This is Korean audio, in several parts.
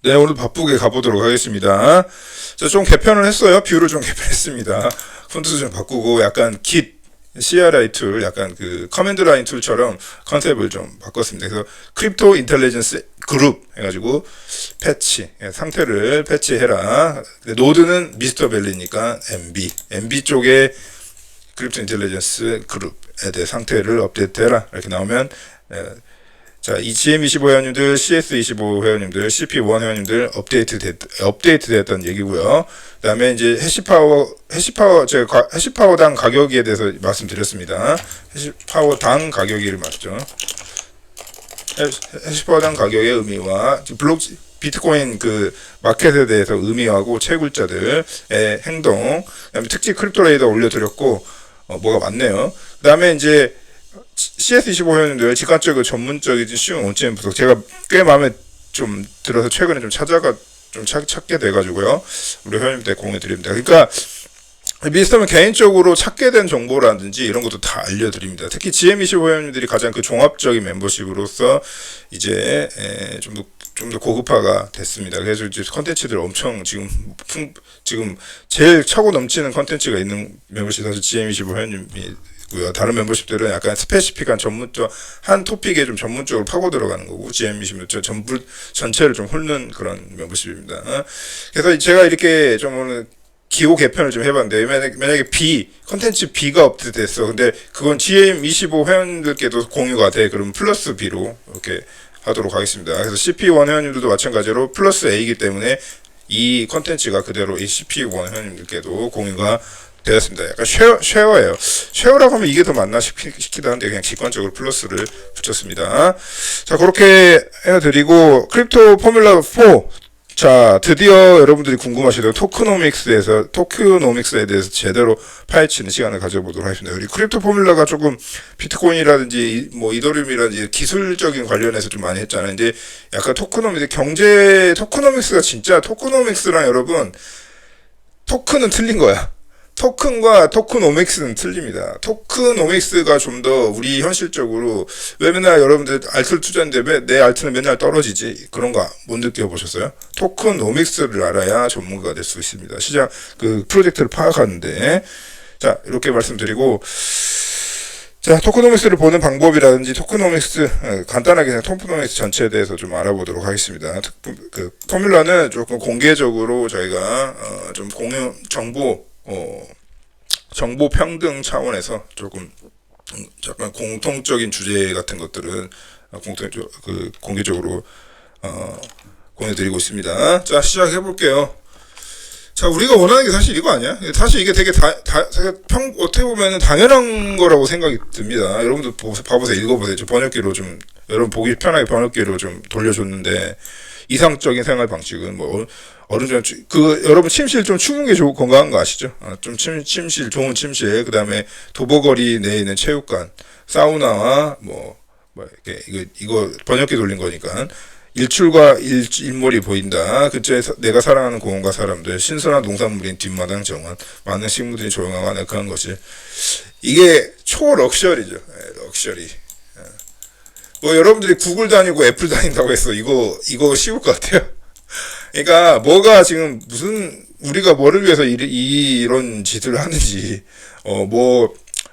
네, 오늘 바쁘게 가보도록 하겠습니다. 자, 좀 개편을 했어요. 뷰를 좀 개편했습니다. 폰트도 좀 바꾸고, 약간 Git, CRI 툴, 약간 그 커맨드 라인 툴처럼 컨셉을 좀 바꿨습니다. 그래서 크립토 인텔리전스 그룹 해가지고 패치, 상태를 패치해라. 노드는 미스터 벨리니까 MB 쪽에 크립토 인텔리전스 그룹에 대해 상태를 업데이트해라. 이렇게 나오면, 자, 이 GM25 회원님들, CS25 회원님들, CP1 회원님들 업데이트 됐다는 얘기고요. 그 다음에 이제 제가 해시파워당 가격에 대해서 말씀드렸습니다. 해시파워당 가격이 맞죠. 해시파워당 가격의 의미와 비트코인 그 마켓에 대해서 의미하고 채굴자들의 행동, 그 다음에 특징 크립토레이더 올려드렸고, 뭐가 많네요. 그 다음에 이제 CS25 회원님들 직관적이고 전문적이지 쉬운 온체인 분석 제가 꽤 마음에 좀 들어서 최근에 좀 찾게 돼가지고요. 우리 회원님들 공유 드립니다. 그러니까 미스터는 개인적으로 찾게 된 정보라든지 이런 것도 다 알려드립니다. 특히 GM25 회원님들이 가장 그 종합적인 멤버십으로서 이제 좀 더 고급화가 됐습니다. 그래서 이제 컨텐츠들 엄청 지금 제일 차고 넘치는 컨텐츠가 있는 멤버십 사실 GM25 회원님이 다른 멤버십들은 약간 스페시픽한 전문적 한 토픽에 좀 전문적으로 파고 들어가는 거고 GM25 전체를 좀 훑는 그런 멤버십입니다. 그래서 제가 이렇게 좀 오늘 기호 개편을 좀 해봤는데 만약에 컨텐츠 B가 업데이트됐어. 근데 그건 GM25 회원들께도 공유가 돼. 그럼 플러스 B로 이렇게 하도록 하겠습니다. 그래서 CP1 회원님들도 마찬가지로 플러스 A이기 때문에 이 컨텐츠가 그대로 이 CP1 회원님들께도 공유가 되었습니다. 약간 쉐어예요. 쉐어라고 하면 이게 더 맞나 싶기도 한데 그냥 직관적으로 플러스를 붙였습니다. 자, 그렇게 해드리고 크립토 포뮬러 4. 자, 드디어 여러분들이 궁금하시던 토크노믹스에 대해서 제대로 파헤치는 시간을 가져보도록 하겠습니다. 우리 크립토 포뮬러가 조금 비트코인이라든지 뭐 이더리움이라든지 기술적인 관련해서 좀 많이 했잖아요. 근데 약간 토크노믹스가 진짜 토크노믹스랑 여러분 토큰은 틀린 거야. 토큰과 토크노믹스는 틀립니다. 토크노믹스가 좀 더 우리 현실적으로 왜 맨날 여러분들 알트를 투자했는데 내 알트는 맨날 떨어지지 그런 거 못 느껴보셨어요? 토크노믹스를 알아야 전문가가 될 수 있습니다. 시장 그 프로젝트를 파악하는데 자 이렇게 말씀드리고 자 토크노믹스를 보는 방법이라든지 간단하게 그냥 토크노믹스 전체에 대해서 좀 알아보도록 하겠습니다. 그 포뮬러는 조금 공개적으로 저희가 좀 공유 정보 평등 차원에서 조금 약간 공통적인 주제 같은 것들은 공개적으로 공유드리고 있습니다. 자, 시작해 볼게요. 자, 우리가 원하는 게 사실 이거 아니야? 사실 이게 되게 어떻게 보면 당연한 거라고 생각이 듭니다. 여러분들 봐보세요, 읽어보세요. 번역기로 좀 여러분 보기 편하게 번역기로 좀 돌려줬는데 이상적인 생활 방식은 뭐 여러분 침실 좀 추운 게 건강한 거 아시죠? 좀 침실 좋은 침실 그다음에 도보거리 내에 있는 체육관 사우나와 이거 번역기 돌린 거니까 일출과 일몰이 보인다. 근처에서 내가 사랑하는 공원과 사람들, 신선한 농산물인 뒷마당 정원, 많은 식물들이 조용하고 아늑한 것이 이게 럭셔리죠. 럭셔리. 뭐 여러분들이 구글 다니고 애플 다닌다고 해서 이거 쉬울 것 같아요. 그러니까 뭐가 지금 무슨 우리가 뭐를 위해서 이런 짓을 하는지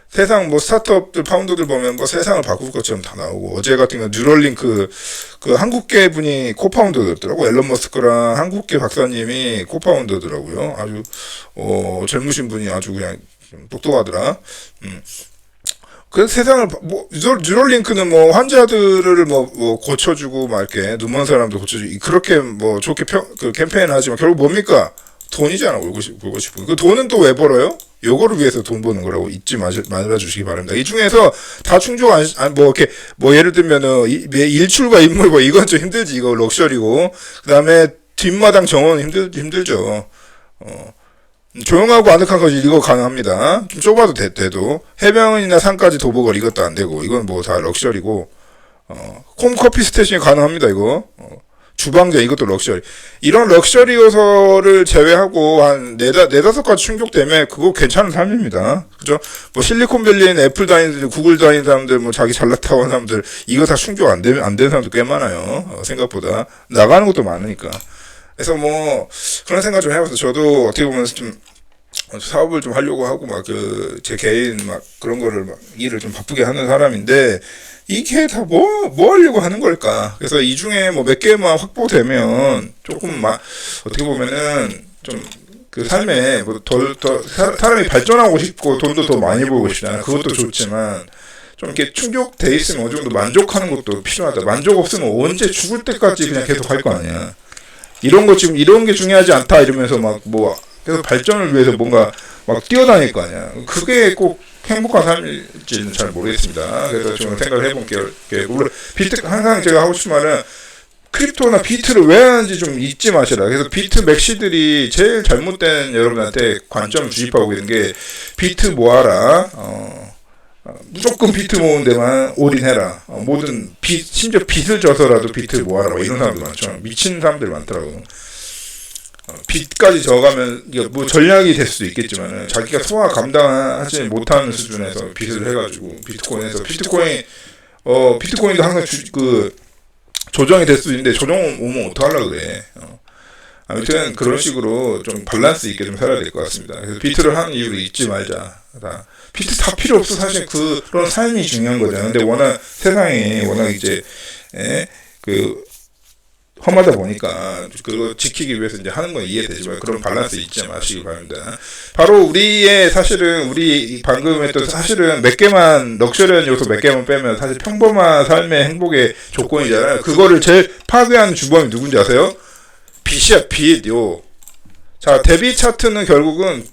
세상 스타트업들 파운더들 보면 세상을 바꿀 것처럼 다 나오고 어제 같은 경우 뉴럴링크 그 한국계 분이 코파운더더라고. 앨런 머스크랑 한국계 박사님이 코파운더더라고요. 아주 젊으신 분이 아주 그냥 좀 똑똑하더라. 그래서 세상을 뉴럴링크는 환자들을 고쳐주고 이렇게 눈먼 사람도 고쳐주고 그렇게 좋게 캠페인 하지만 결국 뭡니까? 돈이잖아. 울고 싶고 그 돈은 또 왜 벌어요? 요거를 위해서 돈 버는 거라고 잊지 말아 주시기 바랍니다. 이 중에서 다 충족 예를 들면은 일출과 인물 이건 좀 힘들지. 이거 럭셔리고 그다음에 뒷마당 정원 힘들죠. 조용하고 아늑한 것이 이거 가능합니다. 좀 좁아도 돼도 해변이나 산까지 도보거리 이것도 안 되고 이건 다 럭셔리고 홈커피 스테이션이 가능합니다. 이거 주방장 이것도 럭셔리. 이런 럭셔리 요소를 제외하고 한 네다섯 가지 충족되면 그거 괜찮은 삶입니다. 그죠? 실리콘밸리에 있는 애플 다니는 구글 다니는 사람들 자기 잘났다고 하는 사람들 이거 다 충족 안 되는 사람도 꽤 많아요. 생각보다 나가는 것도 많으니까. 그래서 뭐 그런 생각 좀 해봤어요. 저도 어떻게 보면 좀 사업을 좀 하려고 하고 막 그 제 개인 막 그런 거를 막 일을 좀 바쁘게 하는 사람인데 이게 다 뭐 하려고 하는 걸까? 그래서 이 중에 뭐 몇 개만 확보되면 조금 막 어떻게 보면은 좀 그 삶에 뭐 더 사람이 발전하고 싶고 돈도 더 많이 벌고 싶잖아. 그것도 좋지만 좀 이렇게 충족돼 있으면 어느 정도 만족하는 것도 필요하다. 만족 없으면 언제 죽을 때까지 그냥 계속 할 거 아니야. 이런 거 지금 이런 게 중요하지 않다 이러면서 막 뭐 계속 발전을 위해서 뭔가 막 뛰어다닐 거 아니야. 그게 꼭 행복한 삶일지는 잘 모르겠습니다. 그래서 좀 생각을 해본 게 물론 비트 항상 제가 하고 싶은 말은 크립토나 비트를 왜 하는지 좀 잊지 마시라. 그래서 비트 맥시들이 제일 잘못된 여러분한테 관점을 주입하고 있는 게 비트 모아라. 무조건 비트 모으는 데만 올인해라. 모든 심지어 빚을 져서라도 비트 모아라. 뭐 이런 사람들 많죠. 미친 사람들 많더라고. 빚까지 져가면 이게 뭐 전략이 될 수도 있겠지만 자기가 소화 감당하지 못하는 수준에서 빚을 해가지고 비트코인도 항상 그 조정이 될 수 있는데 조정 오면 어떡하려고 그래. 아무튼 그런 식으로 좀 밸런스 있게 좀 살아야 될 것 같습니다. 그래서 비트를 하는 이유를 잊지 말자. 비트 다 필요 없어. 사실 그런 삶이 중요한 거잖아. 근데 워낙 세상이 워낙 이제 그 험하다 보니까 그거 지키기 위해서 이제 하는 건 이해되지만 그런 밸런스 잊지 마시기 바랍니다. 바로 우리의 사실은 우리 방금 했던 사실은 몇 개만 럭셔리한 요소 몇 개만 빼면 사실 평범한 삶의 행복의 조건이잖아요. 그거를 제일 파괴하는 주범이 누군지 아세요? 빚이야, 빚요. 자, 데뷔 차트는 결국은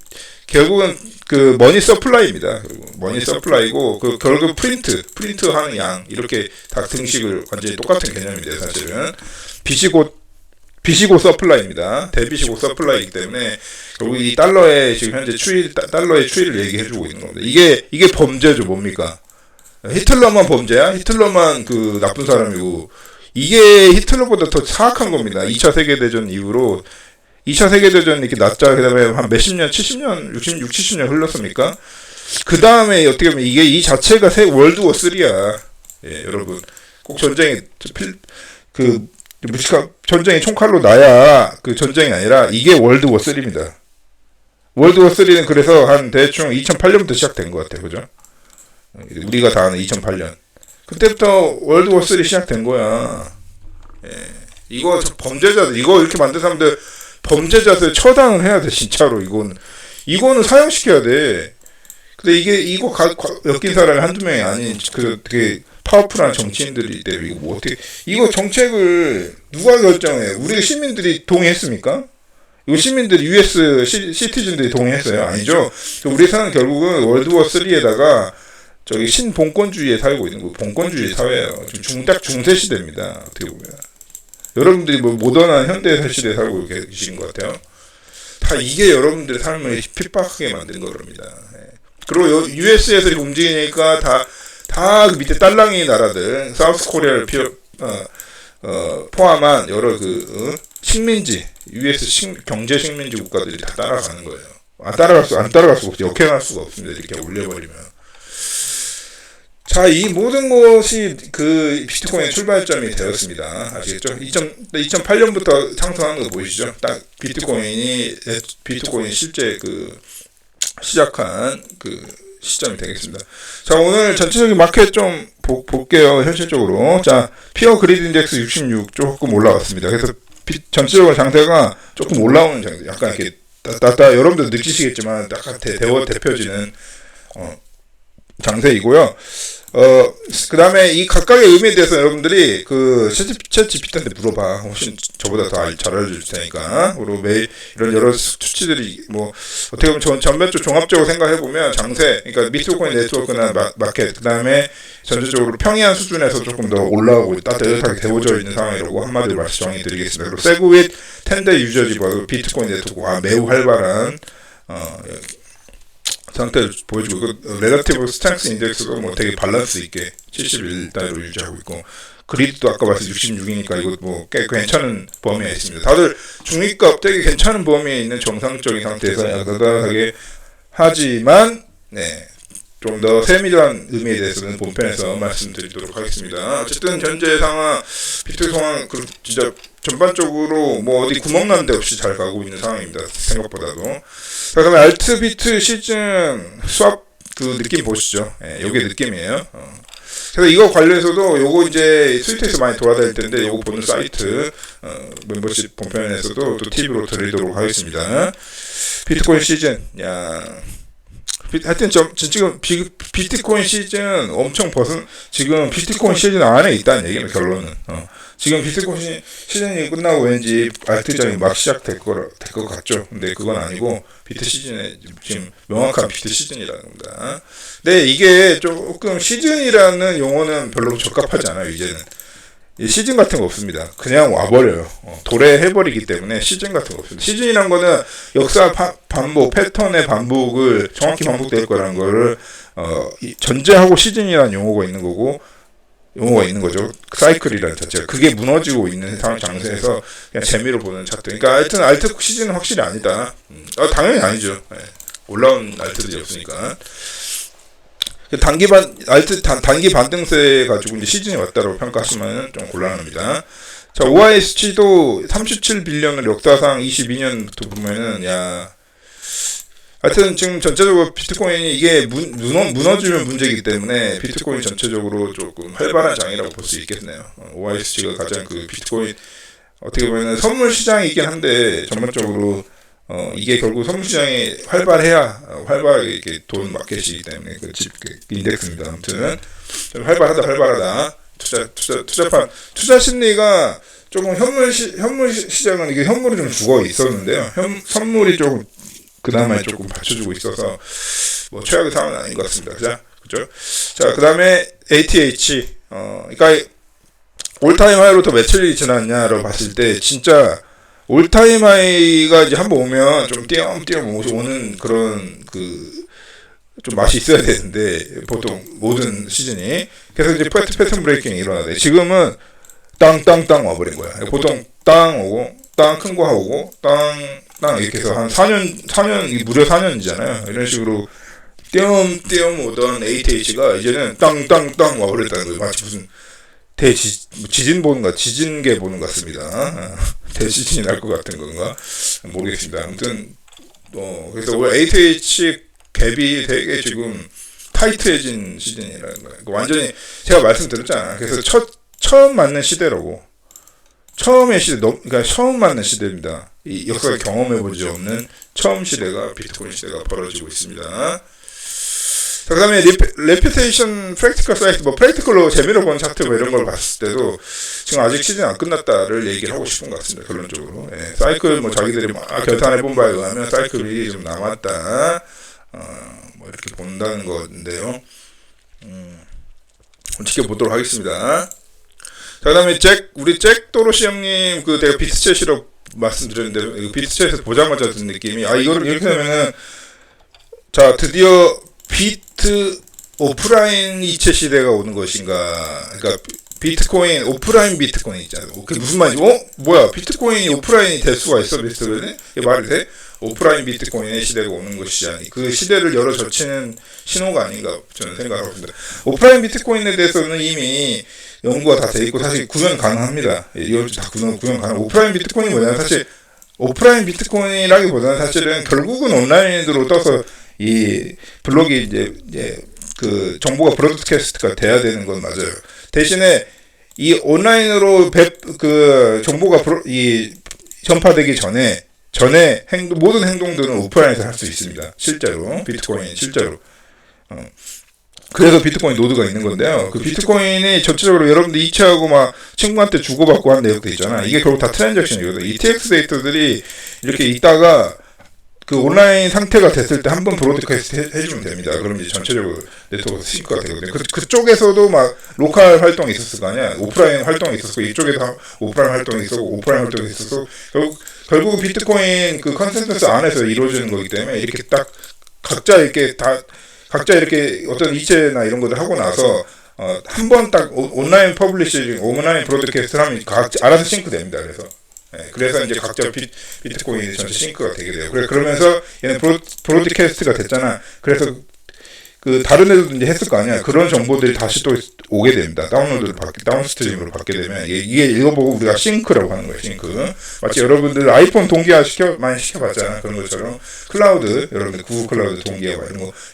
그 머니 서플라이입니다. 머니 서플라이고 그 결국 프린트 하는 양 이렇게 다 등식을 완전히 똑같은 개념인데 사실은 빚이 곧 서플라이입니다. 데뷔시 곧 서플라이이기 때문에 결국 이 달러의 지금 현재 달러의 추이를 얘기해주고 있는 겁니다. 이게 범죄죠. 뭡니까? 히틀러만 범죄야? 히틀러만 그 나쁜 사람이고 이게 히틀러보다 더 사악한 겁니다. 2차 세계대전 이후로 2차 세계대전 이렇게 났자, 그 다음에 한 몇십 년, 70년, 60, 70년 흘렀습니까? 그 다음에 어떻게 보면 이 자체가 월드워 3야. 예, 여러분. 꼭 전쟁이, 전쟁이 총칼로 나야 그 전쟁이 아니라 이게 월드워 3입니다. 월드워 3는 그래서 한 대충 2008년부터 시작된 것 같아요. 그죠? 우리가 다 아는 2008년. 그때부터 월드워 3 시작된 거야. 예. 이거 범죄자들, 이거 이렇게 만든 사람들, 범죄자들 처단을 해야 돼. 진짜로 이거는 사형시켜야 돼. 근데 이거 엮인 사람이 한두 명이 아닌 그 되게 파워풀한 정치인들이 때문에 이거 뭐 어떻게 이거 정책을 누가 결정해? 우리 시민들이 동의했습니까? 이거 시민들이 US 시티즌들이 동의했어요? 아니죠. 우리사는 결국은 월드워 3에다가 저기 신봉건주의에 살고 있는 거, 봉건주의 사회예요. 지금 딱 중세 시대입니다. 어떻게 보면. 여러분들이 뭐 모던한 현대 시대에 살고 계신 것 같아요. 다 이게 여러분들의 삶을 핍박하게 만든 겁니다. 그리고 US에서 이렇게 움직이니까 다 그 밑에 딸랑이 나라들, 사우스 코리아를 포함한 여러 식민지, US 경제 식민지 국가들이 다 따라가는 거예요. 안 따라갈 수가 없죠. 역행할 수가 없습니다. 이렇게 올려버리면. 자, 이 모든 것이 그 비트코인의 출발점이 되었습니다. 아시겠죠? 2008년부터 상승하는 거 보이시죠? 딱 비트코인이 실제 시작한 시점이 되겠습니다. 자, 오늘 전체적인 마켓 좀 볼게요. 현실적으로. 자, 피어 그리드 인덱스 66 조금 올라왔습니다. 그래서 전체적으로 장세가 조금 올라오는 장세. 약간 이렇게 여러분들 느끼시겠지만 딱 대표지는 장세이고요. 그 다음에 이 각각의 의미에 대해서 여러분들이 챗 GPT한테 물어봐. 훨씬 저보다 더 잘 알려줄 테니까. 그리고 매일 이런 여러 수치들이 어떻게 보면 전반적 종합적으로 생각해보면 장세, 그러니까 비트코인 네트워크나 마켓, 그 다음에 전체적으로 평이한 수준에서 조금 더 올라오고 따뜻하게 데워져 있는 상황이라고 한마디로 말씀 정의드리겠습니다. 그리고 세그윗 10대 유저지 봐도 비트코인 네트워크가 매우 활발한, 상태를 보여주고 렐러티브 스트렝스 인덱스가 되게 밸런스 있게 71단위로 유지하고 있고 그리드도 아까 말씀 66이니까 이거 꽤 괜찮은 범위에 있습니다. 다들 중립값 되게 괜찮은 범위에 있는 정상적인 상태에서 야다하게 하지만 좀 더 세밀한 의미에 대해서는 본편에서 말씀드리도록 하겠습니다. 어쨌든 현재 상황 비트코인 상황 진짜 전반적으로 뭐 어디 구멍 난 데 없이 잘 가고 있는 상황입니다. 생각보다도. 자, 그다음에 알트 비트 시즌 수압 그 느낌 보시죠. 예, 요게 느낌이에요. 그래서 이거 관련해서도 요거 이제 트위터에서 많이 돌아다닐 텐데 요거 보는 사이트 멤버십 본편에서도 또 TV로 드리도록 하겠습니다. 비트코인 시즌, 야, 하여튼 지금 비트코인 시즌 엄청 지금 비트코인 시즌 안에 있다는 얘기는 결론은. 지금 비트코인 시즌이 끝나고 왠지 알트장이 막 시작될 것 같죠. 근데 그건 아니고 비트 시즌에 지금 명확한 비트 시즌이라는 겁니다. 근데 이게 조금 시즌이라는 용어는 별로 적합하지 않아요. 이제는 시즌 같은 거 없습니다. 그냥 와버려요. 도래해버리기 때문에 시즌 같은 거 없습니다. 시즌이란 거는 역사 반복, 패턴의 반복을 정확히 반복될 거라는 거를 전제하고 시즌이라는 용어가 있는 거죠. 사이클이라는 자체가. 그게 무너지고 있는 상황 장소에서 그냥 재미로 보는 차트. 그러니까 하여튼 알트 시즌은 확실히 아니다. 당연히 아니죠. 네. 올라온 알트들이 없으니까. 단기 반등세 가지고 이제 시즌이 왔다고 평가하시면 좀 곤란합니다. 자, OISG도 37빌리언을 역사상 22년부터 보면은, 야, 하여튼 지금 전체적으로 비트코인이 이게 무너지면 문제이기 때문에 비트코인 전체적으로 조금 활발한 장이라고 볼 수 있겠네요. OISG가 가장 그 비트코인 어떻게 보면 선물 시장이긴 한데 전반적으로 이게 결국 선물 시장이 활발하게 이렇게 돈 마켓이기 때문에 그 인덱스입니다. 아무튼 활발하다. 투자 심리가 조금 현물 시장은 이게 현물이 좀 죽어 있었는데요. 선물이 조금 그나마 조금 받쳐주고 있어서 뭐 최악의 상황은 아닌 것 같습니다. 그죠? 자, 그다음에 ATH 그러니까 올타임 하이로부터 며칠이 지났냐로 봤을 때 진짜 올타임 하이가 이제 한번 오면 좀 띄엄띄엄 오는 그런 좀 맛이 있어야 되는데 보통 모든 시즌이 그래서 이제 패턴 브레이킹이 일어나는데 지금은 땅땅땅 와버린 거야. 보통 땅 오고 땅 큰 거 하고 땅 이렇게 해서 한 4년 무려 4년이잖아요. 이런 식으로 띄엄띄엄 오던 ATH가 이제는 땅땅땅 와버렸다는 거예요. 마치 무슨 지진 보는 지진계 보는 것 같습니다. 대지진이 날 것 같은 건가 모르겠습니다. 아무튼 그래서 올해 ATH 갭이 되게 지금 타이트해진 시즌이라는 거예요. 완전히 제가 말씀드렸잖아요. 그래서 처음 맞는 시대라고. 처음의 시대, 그러니까 처음 맞는 시대입니다. 이 역사를 경험해본 적 없는 처음 시대가 비트코인 시대가 벌어지고 있습니다. 자, 그 다음에 레피테이션 프랙티컬 사이트, 프랙티컬로 재미로 본 차트 이런 걸 봤을 때도 지금 아직 시즌 안 끝났다를 얘기를 하고 싶은 것 같습니다. 결론적으로. 예, 사이클 자기들이 결산해본 바에 의하면 사이클이 좀 남았다. 이렇게 본다는 건데요. 지켜보도록 하겠습니다. 자, 그 다음에 우리 잭 도로시 형님, 내가 비트챗이라고 말씀드렸는데, 비트챗에서 보자마자 든 느낌이, 이거를 이렇게 하면은, 자, 드디어 비트 오프라인 이체 시대가 오는 것인가. 그러니까, 비트코인, 오프라인 비트코인 있잖아요. 그게 무슨 말이지? 뭐야, 비트코인이 오프라인이 될 수가 있어, 비트코인이? 이게 말이 돼? 오프라인 비트코인의 시대가 오는 것이지 아니 그 시대를 열어젖히는 신호가 아닌가 저는 생각하고 있습니다. 오프라인 비트코인에 대해서는 이미 연구가 다 돼 있고 사실 구현 가능합니다. 이거 다 구현 가능. 오프라인 비트코인이 뭐냐면 사실 오프라인 비트코인이라기보다는 사실은 결국은 온라인으로 떠서 이 블록이 이제 그 정보가 브로드캐스트가 돼야 되는 건 맞아요. 대신에 이 온라인으로 정보가 전파되기 전에 모든 행동들은 오프라인에서 할 수 있습니다. 실제로 비트코인 실제로. 그래서 비트코인 노드가 있는 건데요. 그 비트코인이 전체적으로 여러분들 이체하고 친구한테 주고받고 하는 내역도 있잖아. 이게 결국 다 트랜잭션이거든. 이 TX 데이터들이 이렇게 있다가 그 온라인 상태가 됐을 때 한번 브로드캐스트 해주면 됩니다. 그럼 이제 전체적으로 네트워크가 싱크가 되거든요. 그쪽에서도 로컬 활동이 있었을 거 아니야. 오프라인 활동이 있었고 이쪽에도 오프라인 활동이 있었고 오프라인 활동이 있었고 결국 비트코인 그 컨센서스 안에서 이루어지는 거기 때문에 이렇게 딱 각자 이렇게 어떤 이체나 이런 것들 하고 나서 한 번 딱 온라인 퍼블리싱, 온라인 브로드캐스트 하면 알아서 싱크 됩니다. 그래서 이제 각자 비트코인이 전체 싱크가 되게 돼요. 그러면서 얘는 브로드캐스트가 됐잖아. 그래서 그 다른 애들도 이제 했을 거 아니야. 그런 정보들이 다시 또 오게 됩니다. 다운스트림으로 받게 되면 이게 읽어보고 우리가 싱크라고 하는 거예요. 싱크. 마치 여러분들 아이폰 동기화 많이 시켜봤잖아. 그런 것처럼 클라우드, 여러분들 구글 클라우드 동기화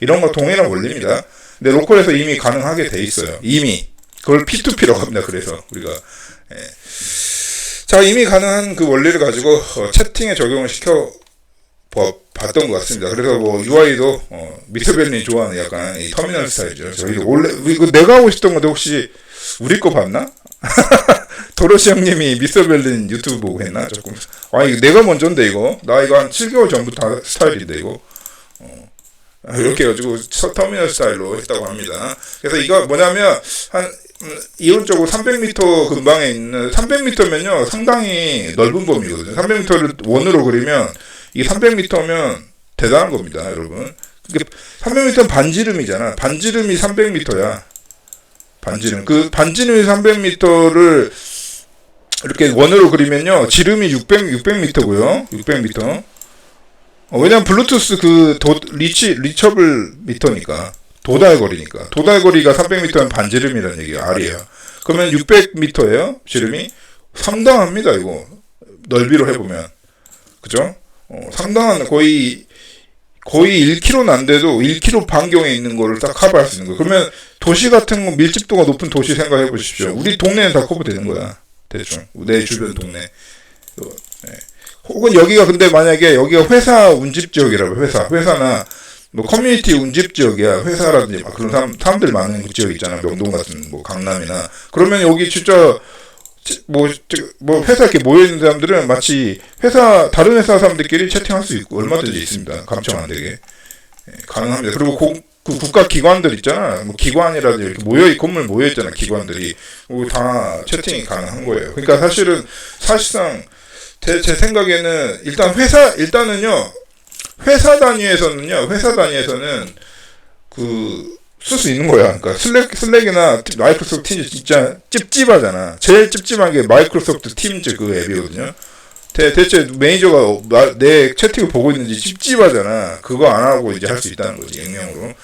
이런 거 동일한 원리입니다. 근데 로컬에서 이미 가능하게 돼 있어요. 이미 그걸 P2P라고 합니다. 그래서 우리가 자, 이미 가능한 그 원리를 가지고 채팅에 적용을 시켜 봤던 것 같습니다. 그래서 뭐 UI도 미스터벨린이 좋아하는 약간 이 터미널 스타일이죠. 저희도 원래 이거 내가 하고 싶던 건데 혹시 우리 거 봤나? 도로시 형님이 미스터벨린 유튜브 보고 했나? 조금 이거 내가 먼저인데 이거 나 이거 한 7개월 전부터 스타일인데 이거 이렇게 해가지고 터미널 스타일로 했다고 합니다. 그래서 이거 뭐냐면 한 이론적으로 300m 근방에 있는 300m면요 상당히 넓은 범위거든요. 300m를 원으로 그리면 이게 300m면 대단한 겁니다, 여러분. 300m는 반지름이잖아. 반지름이 300m야. 반지름. 그 반지름이 300m를 이렇게 원으로 그리면요 지름이 600m고요. 600m. 왜냐면 블루투스 그 리처블 미터니까. 도달거리니까. 도달거리가 300m면 반지름이라는 얘기야. R이야. 그러면 600m예요. 지름이. 상당합니다. 이거. 넓이로 해보면. 그죠? 상당한 거의 1km는 안 돼도 1km 반경에 있는 거를 딱 커버할 수 있는 거예요. 그러면 도시 같은 거 밀집도가 높은 도시 생각해 보십시오. 우리 동네는 다 커버되는 거야. 대충. 내 주변 동네. 네. 혹은 여기가 근데 만약에 여기가 회사 운집 지역이라고 회사나 뭐 커뮤니티 운집 지역이야. 회사라든지 막 그런 사람들 많은 지역 있잖아. 명동 같은 뭐 강남이나. 그러면 여기 진짜 뭐 회사 이렇게 모여있는 사람들은 마치 다른 회사 사람들끼리 채팅할 수 있고 얼마든지 있습니다. 감청 안 되게. 가능합니다. 그리고 그 국가 기관들 있잖아. 뭐 기관이라든지 이렇게 건물 모여있잖아. 기관들이. 다 채팅이 가능한 거예요. 그러니까 사실상 제 생각에는 일단은요, 회사 단위에서는 쓸 수 있는 거야. 그러니까 슬랙이나 마이크로소프트 팀즈 진짜 찝찝하잖아. 제일 찝찝한 게 마이크로소프트 팀즈 그 앱이거든요. 대체 매니저가 내 채팅을 보고 있는지 찝찝하잖아. 그거 안 하고 이제 할 수 있다는 거지, 익명으로.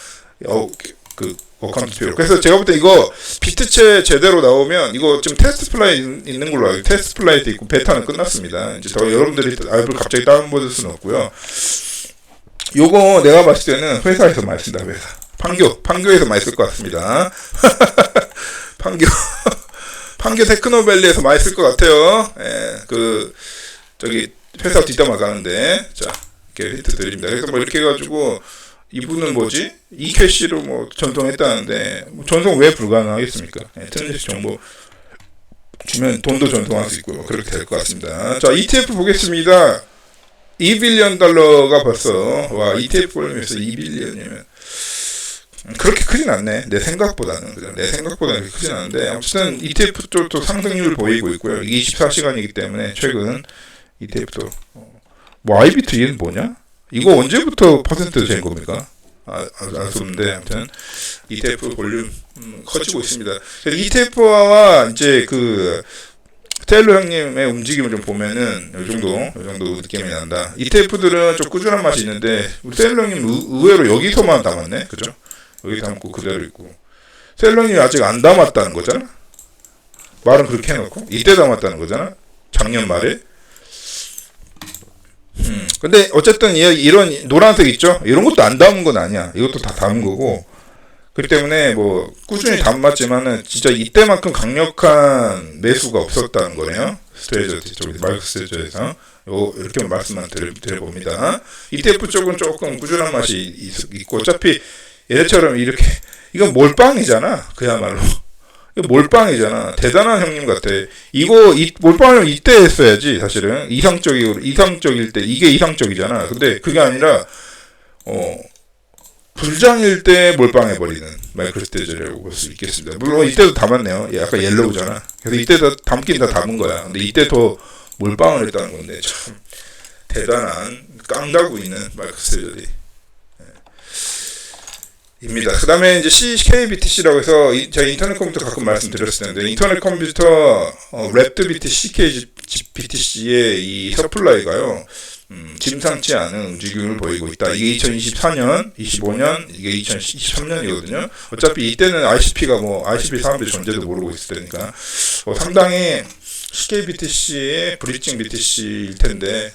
어카운트 표로. 그래서 제가 볼 때 이거 비트체 제대로 나오면 이거 지금 테스트 플라이 있는 걸로 알고 테스트 플라이도 있고 베타는 끝났습니다. 이제 더 여러분들이 앱을 갑자기 다운받을 수는 없고요. 요거 내가 봤을 때는 회사에서 많이 쓴다. 판교에서 많이 쓸 것 같습니다. 판교 테크노밸리에서 많이 쓸 것 같아요. 회사 뒷담화 가는데, 자, 이렇게 힌트 드립니다. 그래서 뭐 이렇게 해가지고, 이분은 뭐지? e캐시로 뭐 전송했다는데, 전송 왜 불가능하겠습니까? 트랜지션 정보 주면 돈도 전송할 수 있고, 그렇게 될 것 같습니다. 자, ETF 보겠습니다. $2빌리언 벌써, ETF 볼륨에서 2빌리언이면, 그렇게 크진 않네. 내 생각보다는 그렇게 크진 않은데 아무튼 ETF 쪽도 상승률 보이고 있고요. 24시간이기 때문에 최근 ETF도 뭐 IBT 얘는 뭐냐? 이거 언제부터 퍼센트 된 겁니까? 알 수 없는데 아무튼 ETF 볼륨 커지고 있습니다. ETF와 이제 그 텔로 형님의 움직임을 좀 보면은 요 정도 느낌이 난다. ETF들은 좀 꾸준한 맛이 있는데 우리 텔로 형님 의외로 여기서만 담았네, 그죠? 여기 담고 그대로 있고 셀런이 아직 안 담았다는 거잖아. 말은 그렇게 해놓고 이때 담았다는 거잖아. 작년 말에. 근데 어쨌든 이런 노란색 있죠. 이런 것도 안 담은 건 아니야. 이것도 다 담은 거고. 그렇기 때문에 뭐 꾸준히 담았지만은 진짜 이때만큼 강력한 매수가 없었다는 거네요. 스트레이저 쪽에서 마이크 스트레이저에서 이렇게 말씀만 드려봅니다. ETF 쪽은 조금 꾸준한 맛이 있고 어차피 얘네처럼 이렇게 이건 몰빵이잖아. 그야말로 이거 몰빵이잖아. 대단한 형님 같아. 이거 몰빵을 이때 했어야지. 사실은 이상적일 때 이게 이상적이잖아. 근데 그게 아니라 불장일 때 몰빵해버리는 마이크로스테이저라고 볼 수 있겠습니다. 물론 이때도 담았네요. 약간 옐로우잖아. 그래서 이때 담긴 다 담은 거야. 근데 이때 더 몰빵을 했다는 건데 참 대단한 깡다구 있는 마이크로스테이저들이 입니다. 그 다음에 이제 CKBTC라고 해서 제가 인터넷 컴퓨터 가끔 말씀드렸을 텐데 인터넷 컴퓨터 랩드 BTC, CKBTC의 이 서플라이가요 심상치 않은 움직임을 보이고 있다. 이게 2024년, 25년, 이게 2023년이거든요. 어차피 이때는 ICP 사람들이 존재도 모르고 있을 테니까 상당히 CK BTC의 브릿징 BTC일 텐데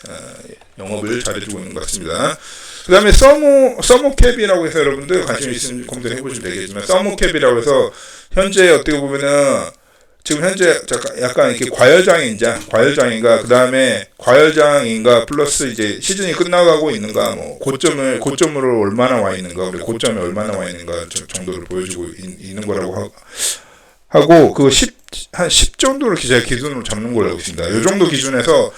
영업을 잘해주고 있는 것 같습니다. 그 다음에 서머캡이라고 해서 여러분들 관심 있으면 검색해 보시면 되겠지만, 서머캡이라고 해서 현재 어떻게 보면은 지금 현재 약간 이렇게 과열장인가, 그 다음에 과열장인가 플러스 이제 시즌이 끝나가고 있는가, 뭐 고점으로 얼마나 와 있는가, 우리 고점에 얼마나 와 있는가 정도를 보여주고 있는 거라고 하고 한 10 정도를 기준으로 잡는 걸로 알고 있습니다. 이 정도 기준에서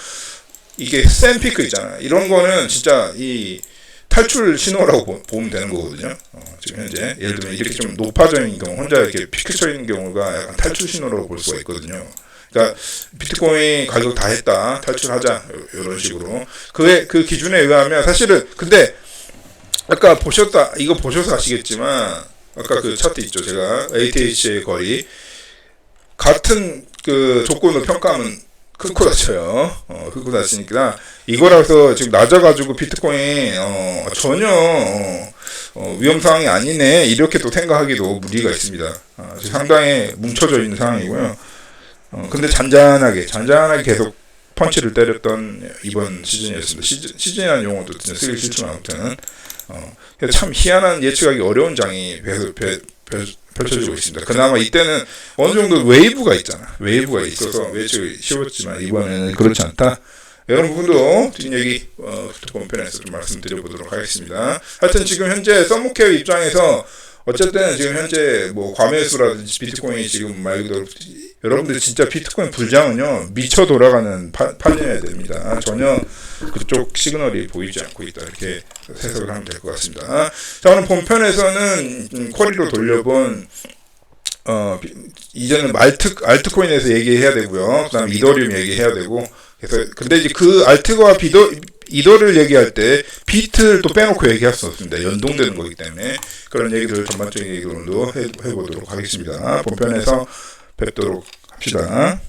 이게 센 피크 있잖아. 이런 거는 진짜 이 탈출 신호라고 보면 되는 거거든요. 지금 현재 예를 들면 이렇게 좀 높아져 있는 경우, 혼자 이렇게 피크 쳐 있는 경우가 약간 탈출 신호라고 볼 수가 있거든요. 그러니까 비트코인 가격 다 했다, 탈출하자, 이런 식으로 그 기준에 의하면, 사실은 근데 아까 이거 보셔서 아시겠지만, 아까 그 차트 있죠, 제가 ATH의 거리 같은 그 조건으로 평가하면 끊고 닫혀요. 끊고 닫히니까 이거라서 지금 낮아가지고 비트코인 전혀 위험 상황이 아니네, 이렇게 또 생각하기도 무리가 있습니다. 상당히 뭉쳐져 있는 상황이고요. 근데 잔잔하게 계속 펀치를 때렸던 이번 시즌이었습니다. 시즌이라는 용어도 쓰기 싫지만 아무튼 참 희한한, 예측하기 어려운 장이 펼쳐지고 있습니다. 그나마 이때는 어느 정도 웨이브가 있어서 예측이 쉬웠지만, 이번에는 그렇지 않다. 이런 부분도 뒷얘기 비트코인 편에서 좀 말씀드려보도록 하겠습니다. 하여튼 지금 현재 서머캡 입장에서 어쨌든 지금 현재 뭐 과매수라든지 비트코인이 지금 말 그대로, 여러분들 진짜 비트코인 불장은요 미쳐 돌아가는 판이어야 됩니다. 전혀 그쪽 시그널이 보이지 않고 있다, 이렇게 해석을 하면 될 것 같습니다. 자, 오늘 본편에서는 쿼리로 돌려본 이제는 알트코인에 대해서 얘기해야 되고요. 그다음 이더리움 얘기해야 되고, 그래서 근데 이제 그 알트와 이더를 얘기할 때 비트를 또 빼놓고 얘기할 수 없습니다. 연동되는 거기 때문에 그런 얘기들 전반적인 얘기로도 해보도록 하겠습니다. 본편에서 뵙도록 합시다.